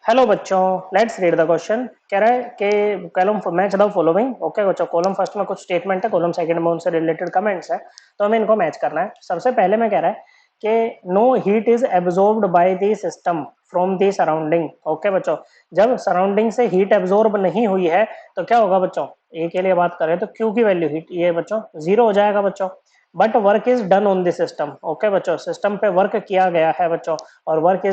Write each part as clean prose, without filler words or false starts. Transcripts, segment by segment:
Hello बच्चों, let's read the question. कह रहा है कि column match the following. Okay बच्चों, कॉलम फर्स्ट में कुछ स्टेटमेंट है, कॉलम सेकंड में उनसे रिलेटेड कमेंट्स है, तो हमें इनको मैच करना है। सबसे पहले में कह रहा है कि no heat is absorbed by the system from the surrounding. Okay बच्चों, जब सराउंडिंग से हीट एब्जॉर्ब नहीं हुई है तो क्या होगा बच्चों, ए के लिए बात करें तो क्यू की वैल्यू हीट ये बच्चों जीरो हो जाएगा बच्चों। But work is done on the system. Okay बच्चों, सिस्टम पे वर्क किया गया है बच्चों, और work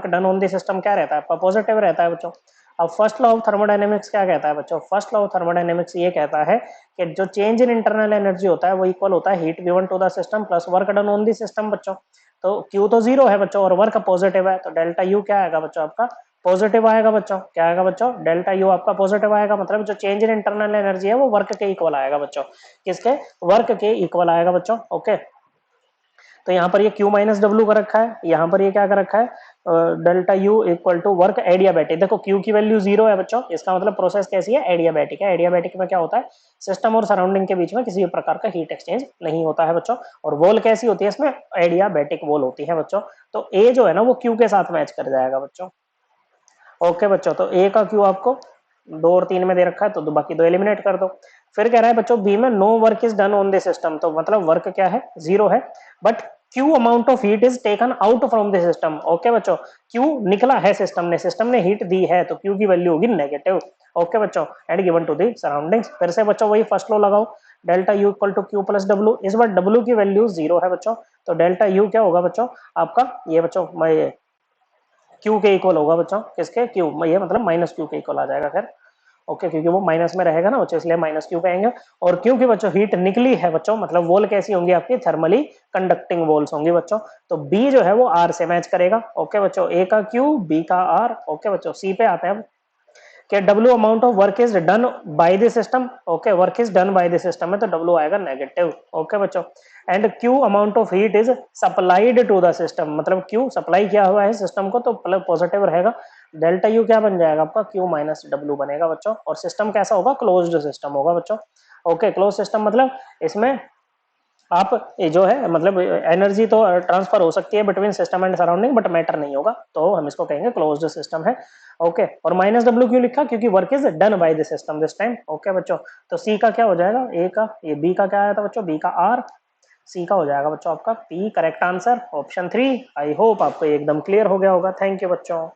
done on the system क्या रहता है आपका, पॉजिटिव रहता है बच्चों। अब फर्स्ट लॉ ऑफ थर्मोडायनेमिक्स क्या कहता है बच्चों, फर्स्ट लॉ ऑफ थर्मोडायनेमिक्स ये कहता है कि जो चेंज इन इंटरनल एनर्जी होता है वो इक्वल होता है heat given to the system plus work done on the system बच्चों। तो क्यू तो जीरो है बच्चों और वर्क पॉजिटिव है, तो डेल्टा यू क्या आएगा बच्चों आपका, पॉजिटिव आएगा बच्चों। क्या आएगा बच्चों, डेल्टा यू आपका पॉजिटिव आएगा, मतलब जो चेंज इन इंटरनल एनर्जी है वो वर्क के इक्वल आएगा बच्चों। किसके, वर्क के इक्वल आएगा बच्चों। ओके, तो यहाँ पर ये Q माइनस डब्ल्यू का रखा है, यहाँ पर ये क्या कर रखा है, delta U equal to work adiabatic. देखो Q की वैल्यू जीरो है बच्चों, इसका मतलब प्रोसेस कैसी है, एडियाबैटिक है। एडियाबैटिक में क्या होता है, सिस्टम और सराउंडिंग के बीच में किसी भी प्रकार का हीट एक्सचेंज नहीं होता है बच्चों। और वॉल कैसी होती है, इसमें एडियाबैटिक वॉल होती है बच्चों। तो ए जो है ना वो Q के साथ मैच कर जाएगा बच्चों। ओके बच्चों, तो ए का क्यू आपको दो और तीन में दे रखा है, तो बाकी दो एलिमिनेट कर दो। फिर कह रहा है बच्चों बी में no work is done on the system, तो मतलब वर्क क्या है, जीरो है, but Q amount of heat is taken out from the system. Okay बच्चों, क्यू निकला है सिस्टम ने हीट दी है, तो क्यू की वैल्यू होगी नेगेटिव। ओके बच्चों, and given to the surroundings. फिर से बच्चों वही फर्स्ट लो लगाओ, delta U equal to Q plus W. इस बार डब्ल्यू की वैल्यू जीरो है बच्चों, तो डेल्टा यू क्या होगा बच्चों आपका, ये बच्चों मैं क्यू के इक्वल होगा बच्चों, किसके, क्यू, ये मतलब माइनस क्यू के इक्वल आ जाएगा फिर। ओके, क्योंकि वो माइनस में रहेगा ना बच्चों, इसलिए माइनस क्यू पे आएंगे। और क्योंकि बच्चों हीट निकली है बच्चों, मतलब वॉल कैसी होंगी आपकी, थर्मली कंडक्टिंग वॉल्स होंगी बच्चों। तो बी जो है वो आर से मैच करेगा। ओके बच्चों, ए का क्यू, बी का आर। ओके बच्चों, सी पे आते हैं कि W amount of work is done by the system. Okay, work is done by the system में तो डब्ल्यू आएगा नेगेटिव। ओके बच्चों, and Q amount of heat is supplied to the system, मतलब क्यू सप्लाई किया हुआ है system को, तो पॉजिटिव रहेगा। डेल्टा यू क्या बन जाएगा आपका, क्यू माइनस डब्ल्यू बनेगा बच्चों। और सिस्टम कैसा होगा, क्लोज्ड सिस्टम होगा बच्चों। ओके, क्लोज सिस्टम मतलब इसमें आप ये जो है मतलब एनर्जी तो ट्रांसफर हो सकती है between system and surrounding, but matter नहीं होगा, तो हम इसको कहेंगे क्लोज्ड सिस्टम है। ओके, और माइनस डब्ल्यू क्यों लिखा, क्योंकि work is done by the system this time. Okay बच्चों, तो सी का क्या हो जाएगा, ए का, ये बी का क्या आया था बच्चों, बी का आर, सी का हो जाएगा बच्चों आपका P. Correct answer option 3। I hope आपको एकदम क्लियर हो गया होगा। थैंक यू बच्चों।